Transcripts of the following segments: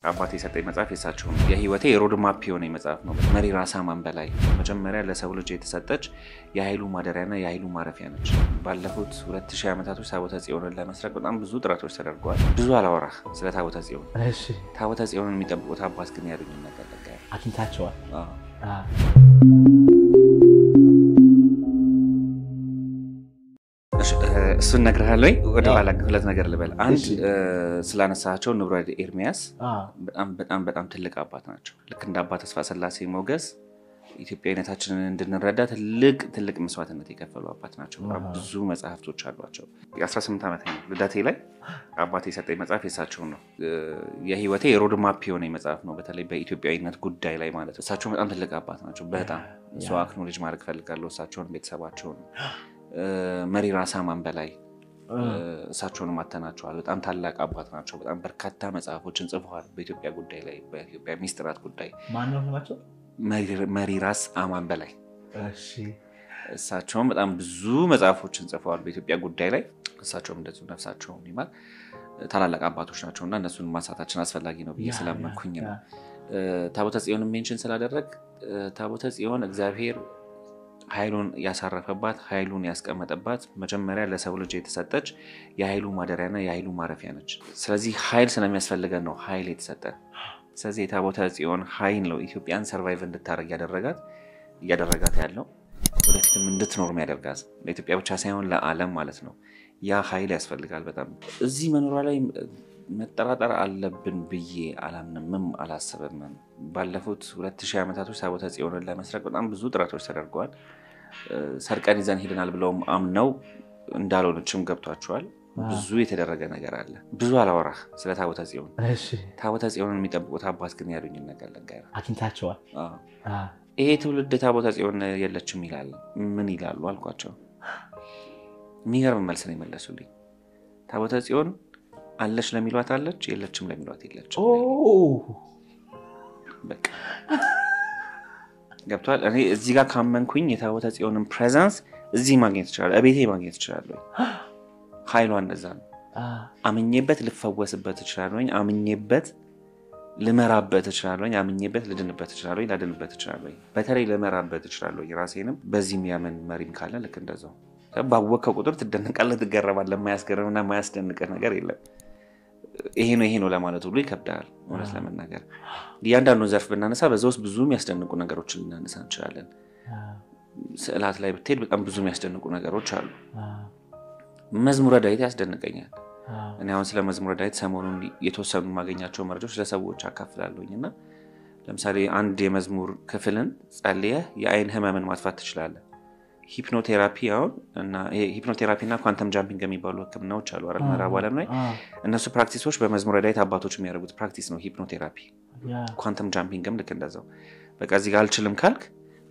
አባቴ የሰጠኝ መጽሐፍ የሳቸው ነው የህይወቴ ሮድ ማፕ የሆነ መጽሐፍ ነው መሪ ራስ አማን በላይ መጀመሪያ ለሰው ልጅ የተሰጠች የኃይሉ ማደሪያና የኃይሉ ማረፊያ ነች ባለፉት 2000 ዓመታቶች ታቦተ ጽዮንን ለመስረቅ በጣም ብዙ ጥረቶች ተደርጓል ብዙ አላወራህ ስለ ታቦተ ጽዮን እሺ ታቦተ ጽዮንን የሚጠብቁት አባስ ግን ያሉኝ ነገር ለጋር አግኝታቸዋል እሱን ነግረሃለኝ ወደ ኋላ ሁለት ነገር ልበል አንድ ስላነሳቸው ንብረት ኤርሚያስ በጣም ትልቅ አባት ናቸው ልክ እንደ አባት ተስፋ ሰላሴ ሞገስ ኢትዮጵያዊነታችንን እንድንረዳ ትልቅ መስዋዕትነት የከፈሉ አባት ናቸው ብዙ መጽሐፍቶች አሏቸው የ18 ዓመት ልደቴ ላይ አባቴ የሰጠኝ መጽሐፍ የሳቸው ነው የህይወቴ ሮድ ማፕ የሆነ መጽሐፍ ነው በተለይ በኢትዮጵያዊነት ጉዳይ ላይ ማለት እሳቸው በጣም ትልቅ አባት ናቸው በጣም ሰው አክኖሌጅ ማድረግ ፈልጋለሁ እሳቸውን ቤተሰባቸውን መሪ ራስ አማን በላይ እሳቸውን ማተናቸዋል በጣም ታላቅ አባት ናቸው በጣም በርካታ መጽሐፎችን ጽፈዋል በኢትዮጵያ ጉዳይ ላይ በኢትዮጵያ ሚስጥራት ጉዳይ ማን ነው ናቸው መሪ ራስ አማን በላይ እሺ እሳቸው በጣም ብዙ መጽሐፎችን ጽፈዋል በኢትዮጵያ ጉዳይ ላይ እሳቸውም እንደዚህ ነፍሳቸውን ይማር ታላላቅ አባቶች ናቸውና እነሱን ማሳታችን አስፈላጊ ነው ብዬ ስለማንኩኝ ነው ታቦተ ጽዮንን ሜንሽን ስላደረግ ታቦተ ጽዮን እግዚአብሔር ኃይሉን ያሳረፈባት ኃይሉን ያስቀመጠባት መጀመሪያ ለሰው ልጅ የተሰጠች የኃይሉ ማደሪያና የኃይሉ ማረፊያ ነች ስለዚህ ኃይል ስለሚያስፈልገን ነው ኃይል የተሰጠን ስለዚህ ታቦተ ጽዮን ኃይል ነው ኢትዮጵያን ሰርቫይቭ እንድታረግ ያደረጋት ያለው ወደፊትም እንድትኖር የሚያደርጋት ለኢትዮጵያ ብቻ ሳይሆን ለዓለም ማለት ነው ያ ኃይል ያስፈልጋል በጣም እዚህ መኖራ ላይ መጠራጠር አለብን ብዬ አላምንም አላሰበም ባለፉት 2000 ዓመታቶች ታቦተ ጽዮንን ለመስረቅ በጣም ብዙ ጥረቶች ተደርጓል ሰርቀን ይዘን ሄደናል ብለውም አምነው እንዳልሆነችም ገብቷቸዋል ብዙ የተደረገ ነገር አለ ብዙ አላወራህ ስለ ታቦተ ጽዮን እሺ ታቦተ ጽዮንን የሚጠብቁት አባስ ግን ያሉኝ ነገር ለጋር አግኝታቸዋል ይሄ ትውልድ ታቦተ ጽዮን የለችም ይላል ምን ይላሉ አልኳቸው የሚገርም መልስ ነው የመለሱልኝ ታቦተ ጽዮን አለች ለሚሏት አለች የለችም ለሚሏት የለችም በቃ ገብቷል እኔ እዚህ ጋር ካመንኩኝ የታቦተ ጽዮንን ፕሬዘንስ እዚህ ማግኘት ይችላል አቤቴ ማግኘት ይችላል ኃይሏ እንደዛ ነው አምኜበት ልፈወስበት ይችላል ወይ አምኜበት ልመራበት ይችላል ወይ አምኜበት ልድንበት ይችላል ወይ ላድንበት ይችላል ወይ በተለይ ልመራበት ይችላል ወይ ራሴንም በዚህ የሚያምን መሪም ካለ ልክ እንደዛው ባወቀው ቁጥር ትደነቃለህ ትገረማለህ ለማያስገርምና ማያስደንቅ ነገር የለም ይሄ ነው ለማለት ሁሉ ይከብዳል ማለት ለመናገር ያንዳንዱ ዘርፍ ብናነሳ በዛውስ ብዙ የሚያስደንቁ ነገሮችን ልናነሳ እንችላለን ስዕላት ላይ ብትሄድ በጣም ብዙ የሚያስደንቁ ነገሮች አሉ መዝሙረ ዳዊት ያስደንቀኛል እኔ አሁን ስለ መዝሙረ ዳዊት ሰሞኑን የተወሰኑ ማገኛቸው መረጃዎች ለሰዎች አካፍላለሁኝና ለምሳሌ አንድ የመዝሙር ክፍልን ጸልየህ የአይን ህመምን ማጥፋት ትችላለህ ሂፕኖቴራፒ እና ሂፕኖቴራፒና ኳንተም ጃምፒንግ የሚባሉ ህክምናዎች አሉ አይደል ምዕራብ ዓለም ላይ እነሱ ፕራክቲሶች በመዝሙረ ዳዊት አባቶች የሚያደርጉት ፕራክቲስ ነው ሂፕኖቴራፒ ኳንተም ጃምፒንግም ልክ እንደዛው በቃ እዚህ ጋር አልችልም ካልክ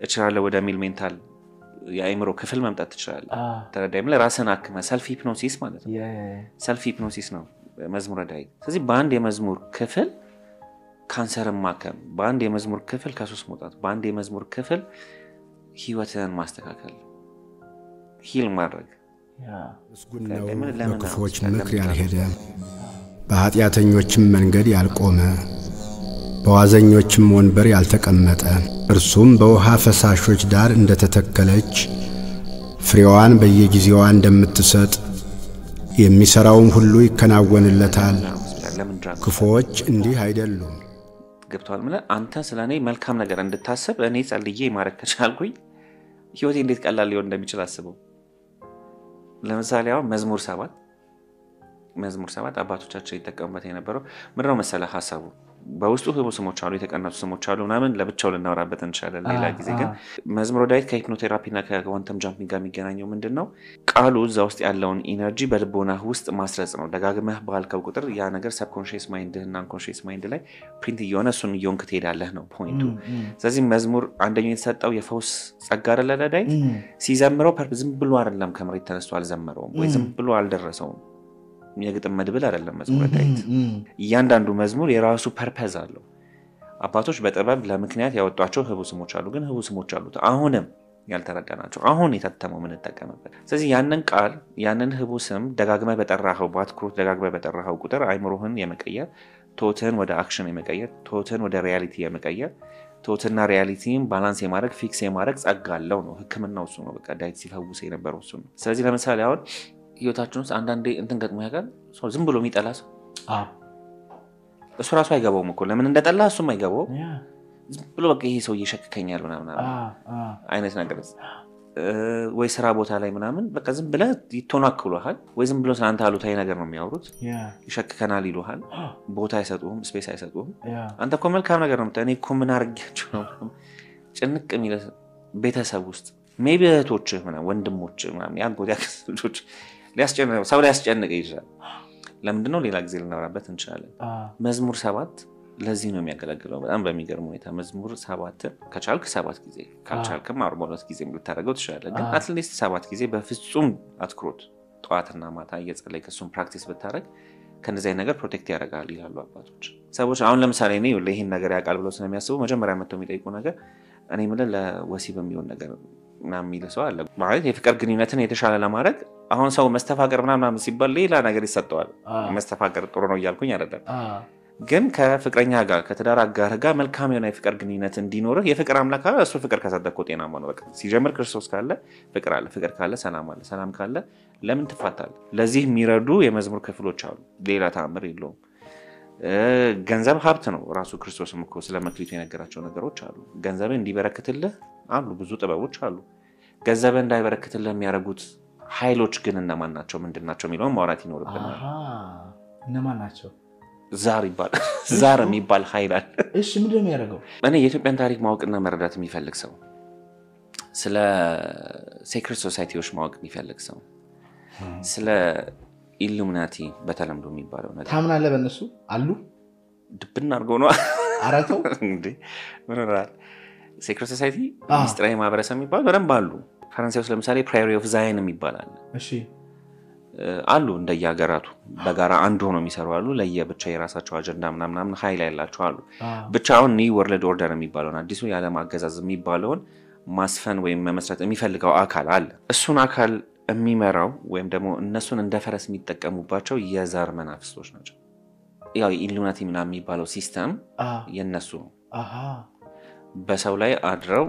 እችላለሁ ወደሚል ሜንታል የአይምሮ ክፍል መምጣት ትችላለህ ተረዳይም ለራስን አክመ ሰልፍ ሂፕኖሲስ ማለት ነው ሰልፍ ሂፕኖሲስ ነው መዝሙረ ዳዊት ስለዚህ በአንድ የመዝሙር ክፍል ካንሰርን ማከም በአንድ የመዝሙር ክፍል ከሱስ መውጣት በአንድ የመዝሙር ክፍል ህይወትን ማስተካከል ሂል ማድረግ ለክፎች ምክር ያልሄደ በኃጢአተኞችም መንገድ ያልቆመ በዋዘኞችም ወንበር ያልተቀመጠ እርሱም በውሃ ፈሳሾች ዳር እንደተተከለች ፍሬዋን በየጊዜዋ እንደምትሰጥ የሚሰራውም ሁሉ ይከናወንለታል ክፎች እንዲህ አይደሉም ገብቷል ማለት አንተ ስለኔ መልካም ነገር እንድታስብ እኔ ጸልዬ ማረክ ከቻልኩኝ ህይወቴ እንዴት ቀላል ሊሆን እንደሚችል አስበው ለምሳሌ አሁን መዝሙር 7 አባቶቻችን ይተቀሙበት የነበረው ምንድነው መሰለህ ሐሳቡ በውስጡ ህቡ ስሞች አሉ የተቀነሱ ስሞች አሉ ምናምን ለብቻው ልናወራበት እንችላለን ሌላ ጊዜ ግን መዝሙረ ዳዊት ከሂፕኖቴራፒና ከኳንተም ጃምፒንግ ጋር የሚገናኘው ምንድነው ቃሉ እዛ ውስጥ ያለውን ኢነርጂ በልቦናህ ውስጥ ማስረጽ ነው ደጋግመህ ባልከው ቁጥር ያ ነገር ሰብኮንሺየስ ማይንድና አንኮንሺየስ ማይንድ ላይ ፕሪንት እየሆነ እሱን እየሆንክ ትሄዳለህ ነው ፖይንቱ ስለዚህ መዝሙር አንደኛው የተሰጠው የፈውስ ጸጋ አይደለ ለዳዊት ሲዘምረው ዝም ብሎ አይደለም ከመሬት ተነስቶ አልዘመረውም ወይ ዝም ብሎ አልደረሰውም የግጥም መድብል አይደለም መዝሙረ ዳዊት እያንዳንዱ መዝሙር የራሱ ፐርፐዝ አለው አባቶች በጥበብ ለምክንያት ያወጧቸው ህቡ ስሞች አሉ ግን ህቡ ስሞች አሉት አሁንም ያልተረዳናቸው አሁን የታተመው ምን ተጠቀመበት ስለዚህ ያንን ቃል ያንን ህቡ ስም ደጋግመህ በጠራኸው ባትኩት ደጋግመህ በጠራኸው ቁጥር አይምሮህን የመቀየር ቶትን ወደ አክሽን የመቀየር ቶትን ወደ ሪያሊቲ የመቀየር ቶትና ሪያሊቲን ባላንስ የማድረግ ፊክስ የማድረግ ጸጋ አለው ነው ህክምናው እሱ ነው በቃ ዳይት ሲፈውስ የነበረው እሱ ነው ስለዚህ ለምሳሌ አሁን ህይወታችን ውስጥ አንዳንዴ እንትን ገጥሞ ያውቃል ሰው ዝም ብሎ የሚጠላ ሰው እሱ ራሱ አይገባውም እኮ ለምን እንደጠላ እሱም አይገባው ዝም ብሎ በቃ ይሄ ሰው እየሸከከኛል ምናምን አይነት ነገር ወይ ስራ ቦታ ላይ ምናምን በቃ ዝም ብለ ይተናክሉሃል ወይ ዝም ብሎ ስላንተ አሉታዊ ነገር ነው የሚያወሩት ይሸከከናል ይሉሃል ቦታ አይሰጡም ስፔስ አይሰጡም አንተ እኮ መልካም ነገር ነው እኔ እኮ ምን አርጋችሁ ነው ጭንቅ የሚል ቤተሰብ ውስጥ ሜቢ እህቶች ምናምን ወንድሞች ምናምን ያንጎዳ ልጆች ሰው ሊያስጨንቅ ይችላል ለምንድነው ሌላ ጊዜ ልናወራበት እንችላለን መዝሙር 7 ለዚህ ነው የሚያገለግለው በጣም በሚገርም ሁኔታ መዝሙር 7 ከቻልክ 7 ጊዜ ካልቻልክም 42 ጊዜ ልታደርገው ትችላለህ ግን አትሊስት 7 ጊዜ በፍጹም አትኩሮት ጧትና ማታ እየጸለይክ እሱን ፕራክቲስ ብታረግ ከነዚህ ነገር ፕሮቴክት ያደርጋል ይላሉ አባቶች ሰዎች አሁን ለምሳሌ እኔ ይሄን ነገር ያቃል ብለው ስለሚያስቡ መጀመሪያ መተው የሚጠይቁ ነገር እኔ ምለ ለወሲብ የሚሆን ነገር ምናምን የሚልሰው አለ ማለት የፍቅር ግንኙነትን የተሻለ ለማድረግ አሁን ሰው መስተፋቀር ምናምን ሲባል ሌላ ነገር ይሰጠዋል መስተፋቀር ጥሩ ነው ይያልኩኝ አይደለም ግን ከፍቅረኛ ጋር ከትዳር አጋር ጋር መልካም የሆነ የፍቅር ግንኙነት እንዲኖር የፍቅር አምላክ አለ እሱ ፍቅር ከሰደከው ጤናማ ነው በቃ ሲጀምር ክርስቶስ ካለ ፍቅር አለ ፍቅር ካለ ሰላም አለ ሰላም ካለ ለምን ትፋታለህ ለዚህ የሚረዱ የመዝሙር ክፍሎች አሉ ሌላ ተአምር የለውም ገንዘብ ሀብት ነው ራሱ ክርስቶስም እኮ ስለመክሊቱ የነገራቸው ነገሮች አሉ ገንዘብ እንዲበረክትልህ አሉ ብዙ ጥበቦች አሉ ገንዘብ እንዳይበረክትልህ የሚያረጉት ኃይሎች ግን እነማን ናቸው ምንድናቸው የሚለው ማውራት ይኖርብናል እነማን ናቸው ዛር የሚባል ኃይል አለ እሺ ምንድነው የሚያደርገው እኔ የኢትዮጵያን ታሪክ ማወቅና መረዳት የሚፈልግ ሰው ስለ ሴክሬት ሶሳይቲዎች ማወቅ የሚፈልግ ሰው ስለ ኢሉሚናቲ በተለምዶ የሚባለው ነገር ታምናለህ በእነሱ አሉ ድብና አርገው ነው አራተው እንዴ ምን ነው ሴክሬት ሶሳይቲ ሚስጥራዊ ማህበረሰብ የሚባል በደንብ አሉ ፈረንሳይ ውስጥ ለምሳሌ ፕራዮሪ ኦፍ ዛይን የሚባል አለ እሺ አሉ እንደያገራቱ በጋራ አንድ ሆኖ የሚሰሩ አሉ ለየብቻ የራሳቸው አጀንዳ ምናምን ኃይል ያላቸው አሉ ብቻውን ኒ ወርልድ ኦርደር የሚባለው አዲሱ የዓለም አገዛዝ የሚባለው ማስፈን ወይም መመስረት የሚፈልገው አካል አለ እሱን አካል የሚመራው ወይም ደግሞ እነሱን እንደፈረስ የሚጠቀሙባቸው የዛር መናፍስቶች ናቸው ያው ኢሉሚናቲ ምናምን የሚባለው ሲስተም የነሱ በሰው ላይ አድረው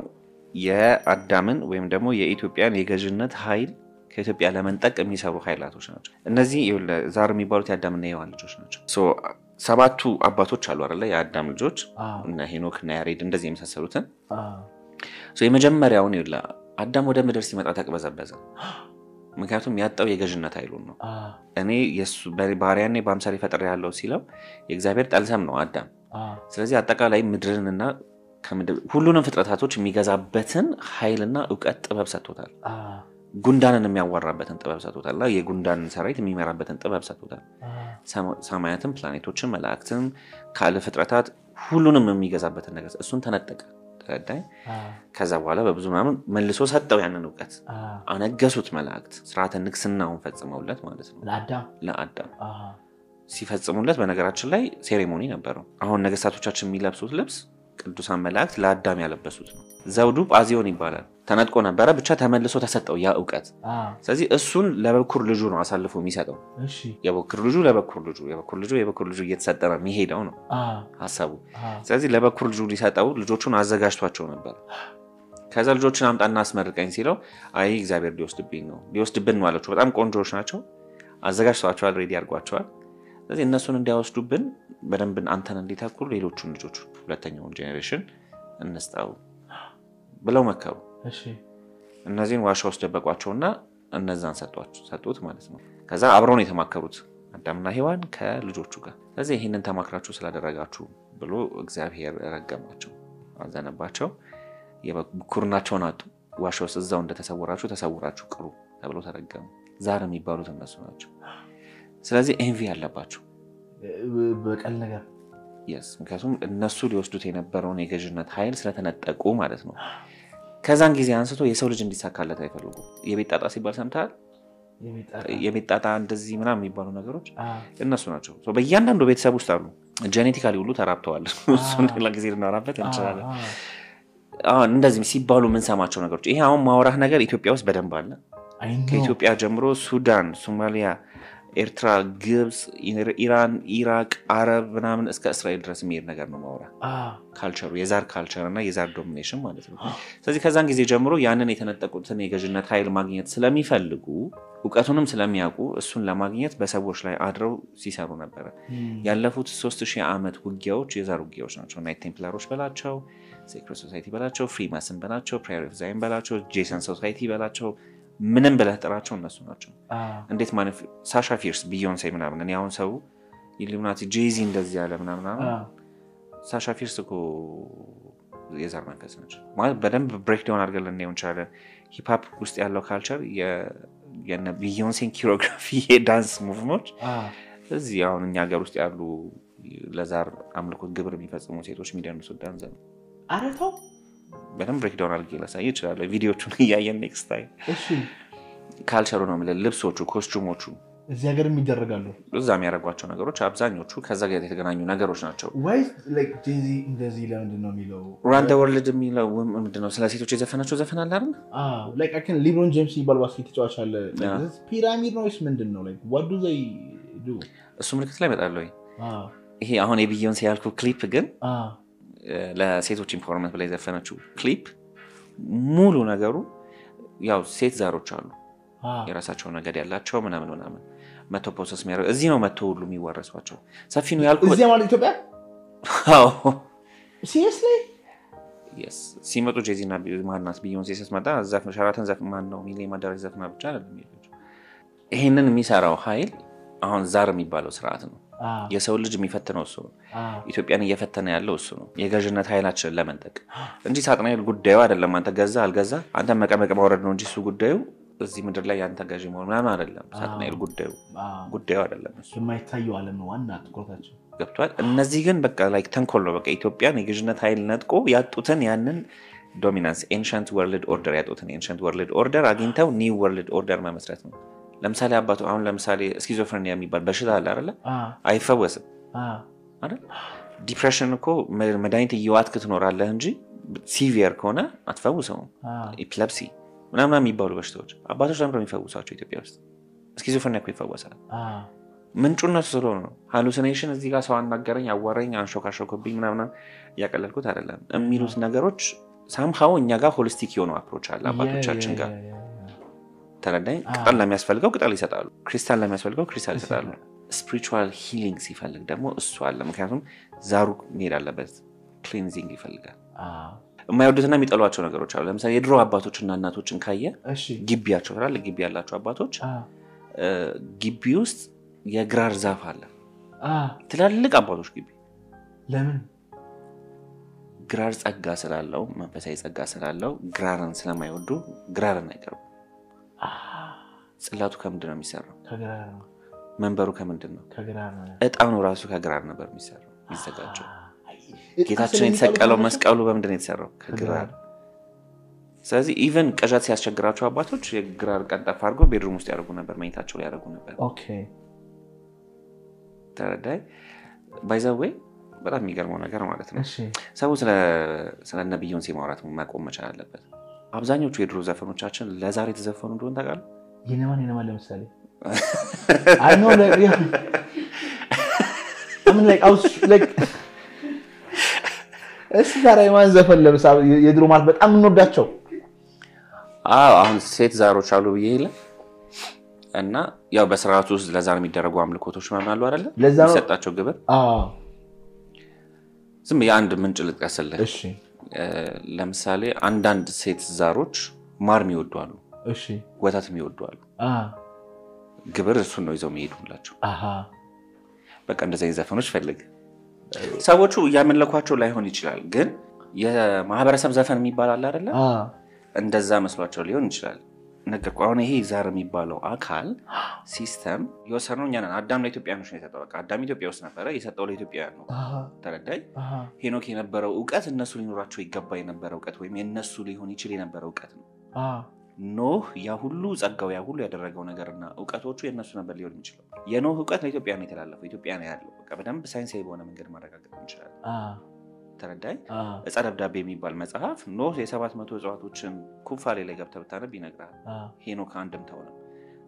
የአዳምን ወይም ደግሞ የኢትዮጵያን የገዥነት ኃይል ከኢትዮጵያ ለመንጠቅ የሚሰሩ ኃይላቶች ናቸው እነዚህ ዛር የሚባሉት የአዳምና የሔዋን ልጆች ናቸው ሰባቱ አባቶች አሉ አይደል የአዳም ልጆች እና ሄኖክ እና ያሬድ እንደዚህ የመሳሰሉትን የመጀመሪያውን አዳም ወደ ምድር ሲመጣ ተቀበዘበዘ ምክንያቱም ያጣው የገዥነት ኃይሉን ነው እኔ የሱ ባሪያኔ በአምሳሌ ፈጥሬ ያለው ሲለው የእግዚአብሔር ጠልሰም ነው አዳም ስለዚህ አጠቃላይ ምድርንና ሁሉንም ፍጥረታቶች የሚገዛበትን ኃይልና ዕውቀት ጥበብ ሰጥቶታል ጉንዳንን የሚያዋራበትን ጥበብ ሰጥቶታልና የጉንዳንን ሰራዊት የሚመራበትን ጥበብ ሰጥቶታል ሰማያትን ፕላኔቶችን መላእክትን ካለ ፍጥረታት ሁሉንም የሚገዛበትን ነገር እሱን ተነጠቀ ተረዳይ ከዛ በኋላ በብዙ ምናምን መልሶ ሰጠው ያንን ዕውቀት አነገሱት መላእክት ስርዓተ ንግስናውን ፈጽመውለት ማለት ነው ለአዳም ሲፈጽሙለት በነገራችን ላይ ሴሬሞኒ ነበረው አሁን ነገስታቶቻችን የሚለብሱት ልብስ ቅዱሳን መላእክት ለአዳም ያለበሱት ነው ዘውዱ ጳዚዮን ይባላል ተነጥቆ ነበር ብቻ ተመልሶ ተሰጠው ያ ዕውቀት ስለዚህ እሱን ለበኩር ልጁ ነው አሳልፎ የሚሰጠው እሺ የበኩር ልጁ እየተሰጠረ የሚሄደው ነው ሐሳቡ ስለዚህ ለበኩር ልጁ ሊሰጠው ልጆቹን አዘጋጅቷቸው ነበር ከዛ ልጆችን አምጣና አስመርቀኝ ሲለው አይ እግዚአብሔር ሊወስድብን ማለቱ በጣም ቆንጆዎች ናቸው አዘጋጅቷቸዋል ሬዲ አድርጓቸዋል ስለዚህ እነሱን እንዲያወስዱብን በደንብ አንተን እንዲታኩሉ ሌሎቹን ልጆች ሁለተኛውን ጄኔሬሽን እንስጣው ብለው መከሩ እሺ እነዚህን ዋሻ ውስጥ ደበቋቸውና እነዛን ሰጡት ማለት ነው ከዛ አብረው ነው የተማከሩት አዳምና ሔዋን ከልጆቹ ጋር ስለዚህ ይሄንን ተማክራችሁ ስላደረጋችሁ ብሎ እግዚአብሔር ረገማቸው አዘነባቸው የበኩርናቸውን አጡ ዋሻ ውስጥ እዛው እንደተሰወራችሁ ተሰውራችሁ ቅሩ ተብሎ ተረገሙ ዛር የሚባሉት እነሱ ናቸው ስለዚህ ኤንቪ ያለባቸው በቀል ነገር ምክንያቱም እነሱ ሊወስዱት የነበረውን የገዥነት ኃይል ስለተነጠቁ ማለት ነው ከዛን ጊዜ አንስቶ የሰው ልጅ እንዲሳካለት አይፈልጉ የቤት ጣጣ ሲባል ሰምታል የቤት ጣጣ እንደዚህ ምናምን የሚባሉ ነገሮች እነሱ ናቸው በእያንዳንዱ ቤተሰብ ውስጥ አሉ ጄኔቲካሊ ሁሉ ተራብተዋል እሱን ሌላ ጊዜ ልናወራበት እንችላለን አሁን እንደዚህ ሲባሉ ምን ሰማቸው ነገሮች ይሄ አሁን ማውራህ ነገር ኢትዮጵያ ውስጥ በደንብ አለ ከኢትዮጵያ ጀምሮ ሱዳን ሶማሊያ ኤርትራ ግብጽ ኢራን ኢራቅ አረብ ምናምን እስከ እስራኤል ድረስ የሚሄድ ነገር ነው ማውራ ካልቸሩ የዛር ካልቸር እና የዛር ዶሚኔሽን ማለት ነው ስለዚህ ከዛን ጊዜ ጀምሮ ያንን የተነጠቁትን የገዥነት ኃይል ማግኘት ስለሚፈልጉ ዕውቀቱንም ስለሚያውቁ እሱን ለማግኘት በሰዎች ላይ አድረው ሲሰሩ ነበር ያለፉት 3000 ዓመት ውጊያዎች የዛር ውጊያዎች ናቸው ናይት ቴምፕላሮች በላቸው ሴክሬት ሶሳይቲ በላቸው ፍሪማሰን በላቸው ፕራየር ኦፍ ዛይን በላቸው ጄሰን ሶሳይቲ በላቸው ምንም ብለህ ጥራቸው እነሱ ናቸው እንዴት ማለት ሳሻ ፊርስ ቢዮንሴ ምናምን እኔ አሁን ሰው ኢሉሚናቲ ጄዚ እንደዚህ ያለ ምናምን ሳሻ ፊርስ እኮ የዛር መንፈስ ናቸው ማለት በደንብ ብሬክ ዳውን አድርገን ነው እንችላለን ሂፕ ሆፕ ውስጥ ያለው ካልቸር የነ ቢዮንሴን ኮሪዮግራፊ የዳንስ ሙቭመንት እዚህ አሁን እኛ ሀገር ውስጥ ያሉ ለዛር አምልኮት ግብር የሚፈጽሙ ሴቶች የሚደንሱት ዳንስ ነው አረታው በደንብ ብሬክ ዳውን አድርጌ ላሳይ ይችላል ቪዲዮቹን ያያየን ኔክስት ታይም እሺ ካልቸሩ ነው ማለት ልብሶቹ ኮስቹሞቹ እዚህ ሀገር የሚደረጋሉ እዛ የሚያደርጓቸው ነገሮች አብዛኞቹ ከዛ ጋር የተገናኙ ነገሮች ናቸው why like ጄዚ እንደዚህ ለምንድን ነው የሚለው ራንድ ወርልድ የሚለው ምንድነው ስለ ሴቶች የዘፈናቸው ዘፈን አለ አይደል like I can ሊብሮን ጄምስ ይባል ባስኬት ተጫዋች አለ ፒራሚድ ነው ወይስ ምንድነው like what do they do እሱ ምልክት ላይ መጣለው ይሄ አሁን የቢዮንሴ ያልኩ ክሊፕ ግን ለሴቶች ኢንፎርሜሽን ብለ ዘፈናቸው ክሊፕ ሙሉ ነገሩ ያው ሴት ዛሮች አሉ የራሳቸው ነገር ያላቸው ምናምን መቶ ፕሮሰስ የሚያደርጉ እዚህ ነው መቶ ሁሉ የሚወረሷቸው ሰፊ ነው ያልኩት እዚህ ማለት ኢትዮጵያ አዎ seriously yes ሲመጡ ጄዚና ማናስ ቢዮንሴ ሲስመጣ ዘፈን ሻራተን ዘፈን ማን ነው ሚሊ ማዳሪ ዘፈና ብቻ አይደለም የሚሉት ይሄንን የሚሰራው ኃይል አሁን ዛር የሚባለው ስርዓት ነው የሰው ልጅ የሚፈተነው እሱ ነው ኢትዮጵያን እየፈተነ ያለው እሱ ነው የገዥነት ኃይላችን ለመንጠቅ እንጂ ሳጥናኤል ጉዳዩ አይደለም አንተ ገዛ አልገዛ አንተ መቀመቅ ማውረድ ነው እንጂ እሱ ጉዳዩ እዚህ ምድር ላይ ያንተ ገዥ መሆን ምናምን አይደለም ሳጥናኤል ጉዳዩ አይደለም እሱ የማይታየው ዓለም ነው ዋና ትኩረታቸው ገብቷል እነዚህ ግን በቃ ላይክ ተንኮል ነው በቃ ኢትዮጵያን የገዥነት ኃይል ነጥቆ ያጡትን ያንን ዶሚናንስ ኤንሸንት ወርልድ ኦርደር ያጡትን ኤንሸንት ወርልድ ኦርደር አግኝተው ኒው ወርልድ ኦርደር መመስረት ነው ለምሳሌ አባቱ አሁን ለምሳሌ ስኪዞፍሬኒያ የሚባል በሽታ አለ አይደል አይፈወስም አይደል ዲፕሬሽን እኮ መድኃኒት እየዋጥክ ትኖራለህ እንጂ ሲቪየር ከሆነ አትፈውሰውም ኢፒሌፕሲ ምናምን የሚባሉ በሽታዎች አባቶች ለምን የሚፈውሳቸው ኢትዮጵያ ውስጥ ስኪዞፍሬኒያ እኮ ይፈወሳል ምንጩነቱ ስለሆነ ነው ሃሉሲኔሽን እዚህ ጋር ሰው አናገረኝ አዋረኝ አንሾካሾክብኝ ምናምን ያቀለልኩት አይደለም የሚሉት ነገሮች ሳምሃው እኛ ጋር ሆሊስቲክ የሆነ አፕሮች አለ አባቶቻችን ጋር ተረዳኝ ቅጠል ለሚያስፈልገው ቅጠል ይሰጣሉ ክሪስታል ለሚያስፈልገው ክሪስታል ይሰጣሉ ስፒሪቹዋል ሂሊንግ ሲፈልግ ደግሞ እሱ አለ ምክንያቱም ዛሩ መሄድ አለበት ክሊንዚንግ ይፈልጋል የማይወዱትና የሚጠሏቸው ነገሮች አሉ ለምሳሌ የድሮ አባቶችና እናቶችን ካየ ግቢያቸው አይደል ግቢ ያላቸው አባቶች ግቢ ውስጥ የግራር ዛፍ አለ ትላልቅ አባቶች ግቢ ለምን ግራር ጸጋ ስላለው መንፈሳዊ ጸጋ ስላለው ግራርን ስለማይወዱ ግራርን አይቀርቡ ጽላቱ ከምንድን ነው የሚሰራው ከግራር ነው መንበሩ ከምንድን ነው ከግራር ነው እጣኑ ራሱ ከግራር ነበር የሚሰራው ይዘጋጀው ጌታችን የተሰቀለው መስቀሉ በምንድን ነው የተሰራው ከግራር ስለዚህ ኢቭን ቀጃት ሲያስቸግራቸው አባቶች የግራር ቀንጠፍ አድርገው ቤድሩም ውስጥ ያደርጉ ነበር መኝታቸው ላይ ያደርጉ ነበር ኦኬ ተረዳይ ባይ ዘ ዌይ በጣም የሚገርመው ነገር ማለት ነው ሰው ስለ ነብዩን ሲማውራት ማቆም መቻል አለበት አብዛኞቹ የድሮ ዘፈኖቻችን ለዛሬ ተዘፈኑ እንደሆነ ታውቃለህ የነማን ለምሳሌ I know that yeah. I mean like I was like እሺ ዛሬ ማን ዘፈን ለምሳሌ የድሮ ማለት በጣም እንወዳቸው አሁን ሴት ዛሮች አሉ በየለ እና ያው በስርዓቱ ውስጥ ለዛር የሚደረጉ አምልኮቶች ምናምን አሉ አይደለ ይሰጣቸው ግብር ዝም የአንድ ምንጭ ልጥቀስልህ እሺ ለምሳሌ አንዳንድ ሴት ዛሮች ማር የሚወዱ እሺ ወተት የሚወዱ ግብር እሱ ነው ይዘው የሚሄዱላቸው በቃ እንደዚህ ዘፈኖች ፈልግ ሰዎቹ ያመለኳቸው ላይሆን ይችላል ግን የማህበረሰብ ዘፈን የሚባል አለ አይደለ እንደዛ መስሏቸው ሊሆን ይችላል ነገርኩ አሁን ይሄ ዛር የሚባለው አካል ሲስተም የወሰነው እኛ ነን አዳም ለኢትዮጵያኖች ነው የተጠበቀ አዳም ኢትዮጵያ ውስጥ ነበር የሰጠው ለኢትዮጵያውያን ነው ተረዳይ ሄኖክ የነበረው ዕውቀት እነሱ ሊኖራቸው ይገባ የነበረው ዕውቀት ወይም የነሱ ሊሆን ይችል የነበረው ዕውቀት ነው ኖህ ያ ሁሉ ጸጋው ያ ሁሉ ያደረገው ነገርና ዕውቀቶቹ የነሱ ነበር ሊሆን ይችላል የኖህ ዕውቀት ለኢትዮጵያ ነው የተላለፈው ኢትዮጵያ ነው ያለው በቃ በደንብ ሳይንሳዊ በሆነ መንገድ ማረጋገጥ እንችላለን ተረዳይ እጻደብዳቤ የሚባል መጽሐፍ ኖህ የ700 እጽዋቶችን ኩፋሌ ላይ ገብተህ ብታነብ ይነግራል ሄኖክ አንድም ተወነ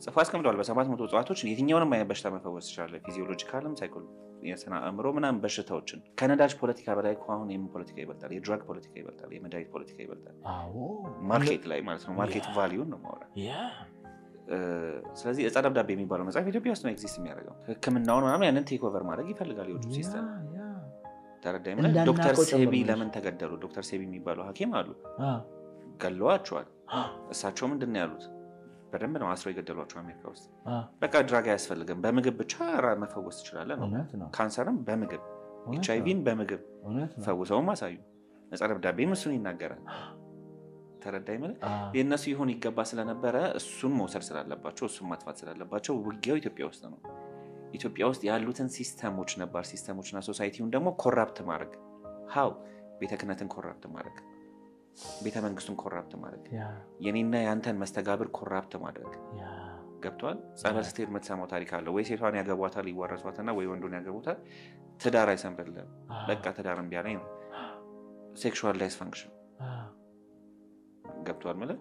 ጽፎ አስቀምጧል በ700 እጽዋቶች የትኛውንም አይነት በሽታ መፈወስ ይችላል ፊዚዮሎጂካልም የስነ አእምሮ ምናምን በሽታዎችን ከነዳጅ ፖለቲካ በላይ አሁን የምን ፖለቲካ ይበልጣል የድራግ ፖለቲካ ይበልጣል የመድኃኒት ፖለቲካ ይበልጣል ማርኬት ላይ ማለት ነው ማርኬት ቫልዩን ነው ማውራ ስለዚህ ዕፀ ደብዳቤ የሚባለው መጽሐፍ ኢትዮጵያ ውስጥ ነው ኤግዚስት የሚያደርገው ህክምናውን ምናምን ያንን ቴክ ኦቨር ማድረግ ይፈልጋል የውጭ ሲስተም ተረዳኝ ማለት ዶክተር ሴቢ ለምን ተገደሉ ዶክተር ሴቢ የሚባለው ሐኪም አሉ ገለዋቸዋል እሳቸው ምንድን ነው ያሉት በደንብ ነው አስሮ የገደሏቸው አሜሪካ ውስጥ በቃ ድራግ አያስፈልግም በምግብ ብቻ መፈወስ ትችላለህ ነው ካንሰርም በምግብ ኤችአይቪን በምግብ ፈውሰው ማሳዩ ዕፀ ደብዳቤም እሱን ይናገራል ተረዳኝ ማለት የነሱ ይሁን ይገባ ስለነበረ እሱን መውሰድ ስላለባቸው እሱን ማጥፋት ስላለባቸው ውጊያው ኢትዮጵያ ውስጥ ነው ኢትዮጵያ ውስጥ ያሉትን ሲስተሞች ነባር ሲስተሞችና ሶሳይቲውን ደግሞ ኮራፕት ማድረግ ሃው ቤተ ክህነትን ኮራፕት ማድረግ ቤተ መንግስቱን ኮራፕት ማድረግ የኔና ያንተን መስተጋብር ኮራፕት ማድረግ ገብቷል ጸበል ስትሄድ የምትሰማው ታሪክ አለ ወይ ሴቷን ያገቧታል ይዋረሷትና ወይ ወንዱን ያገቡታል ትዳር አይሰምርልህም በቃ ትዳር እምቢ አለኝ ነው ሴክሹዋል ዳይስፋንክሽን ገብቷል ማለት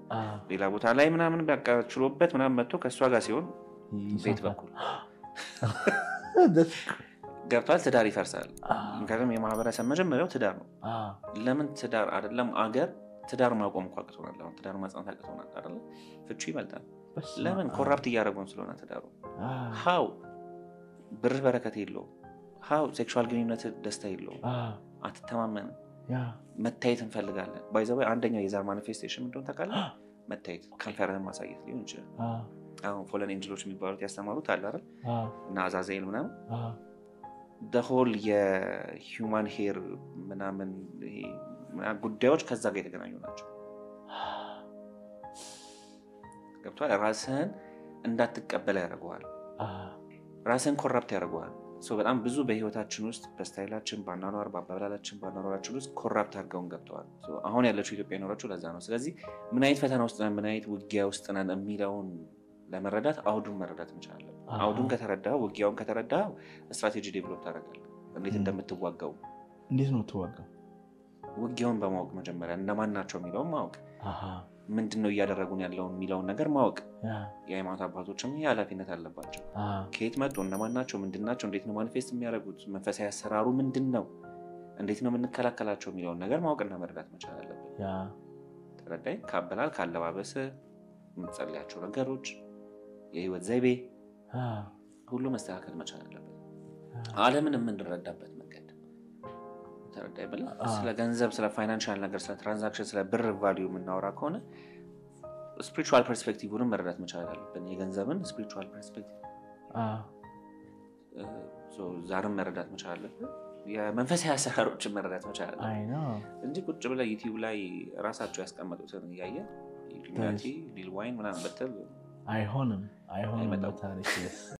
ሌላ ቦታ ላይ ምናምን በቃ ችሎበት ምናምን መጥቶ ከሷ ጋር ሲሆን ቤት በኩል ገብቷል ትዳር ይፈርሳል ምክንያቱም የማህበረሰብ መጀመሪያው ትዳር ነው ለምን ትዳር አይደለም አገር ትዳር ማቆም አቅቶናል አሁን ትዳር ማጽናት አቅቶናል አይደል ፍቺ ይበልጣል ለምን ኮራፕት እያደረጉን ስለሆነ ትዳሩ ሃው ብር በረከት የለው ሃው ሴክሹዋል ግንኙነት ደስታ የለው አትተማመን መታየት እንፈልጋለን ባይዘው አንደኛው የዛር ማኒፌስቴሽን እንደሆነ ታውቃለህ መታየት ከንፈርህን ማሳየት ሊሆን ይችላል አሁን ፎለን ኤንጅሎች የሚባሉት ያስተማሩት አለ አይደል እና አዛዛኤል ምናምን the whole የሂውማን ሄር ምናምን ጉዳዮች ከዛ ጋር የተገናኙ ናቸው ገብቷል ራስህን እንዳትቀበል ያደርገዋል ራስህን ኮራፕት ያደርገዋል በጣም ብዙ በህይወታችን ውስጥ በስታይላችን ባናኗር ባባላላችን ባናኗራችን ውስጥ ኮራፕት አድርገውን ገብተዋል አሁን ያለችው ኢትዮጵያ ይኖራችሁ ለዛ ነው ስለዚህ ምን አይነት ፈተና ውስጥ ነን ምን አይነት ውጊያ ውስጥ ነን የሚለውን ለመረዳት አውዱን መረዳት እንችላለን አውዱን ከተረዳው ውጊያውን ከተረዳው ስትራቴጂ ዴቨሎፕ ታደርጋለህ እንዴት እንደምትዋጋው እንዴት ነው ተዋጋው ውጊያውን በማወቅ መጀመሪያ እነማን ናቸው የሚለውን ማወቅ ምንድነው እያደረጉን ያለውን የሚለውን ነገር ማወቅ የሃይማኖት አባቶችም ኃላፊነት አለባቸው ከየት መጡ እነማን ናቸው ምንድናቸው እንዴት ነው ማኒፌስት የሚያደርጉት መንፈሳዊ አሰራሩ ምንድነው እንዴት ነው የምንከላከላቸው የሚለውን ነገር ማወቅና መረዳት መቻል አለብን ተረዳኝ ካበላል ካለባበስ የምትጸልያቸው ነገሮች የህይወት ዘይቤ ሁሉ መስተካከል መቻል አለበት ዓለምን የምንረዳበት መንገድ ተረዳይ በለ ስለ ገንዘብ ስለ ፋይናንሻል ነገር ስለ ትራንዛክሽን ስለ ብር ቫልዩ የምናወራ ከሆነ ስፒሪቹዋል ፐርስፔክቲቭን መረዳት መቻል አለብን የገንዘብን ስፒሪቹዋል ፐርስፔክቲቭ ዛሬም መረዳት መቻል አለብን የመንፈሳዊ አሰራሮችን መረዳት መቻል አለብን እንጂ ቁጭ ብለ ዩቲዩብ ላይ ራሳቸው ያስቀመጡትን ያየ ሊል ዋይን ምናምን በተል አይሆንም በታሪክ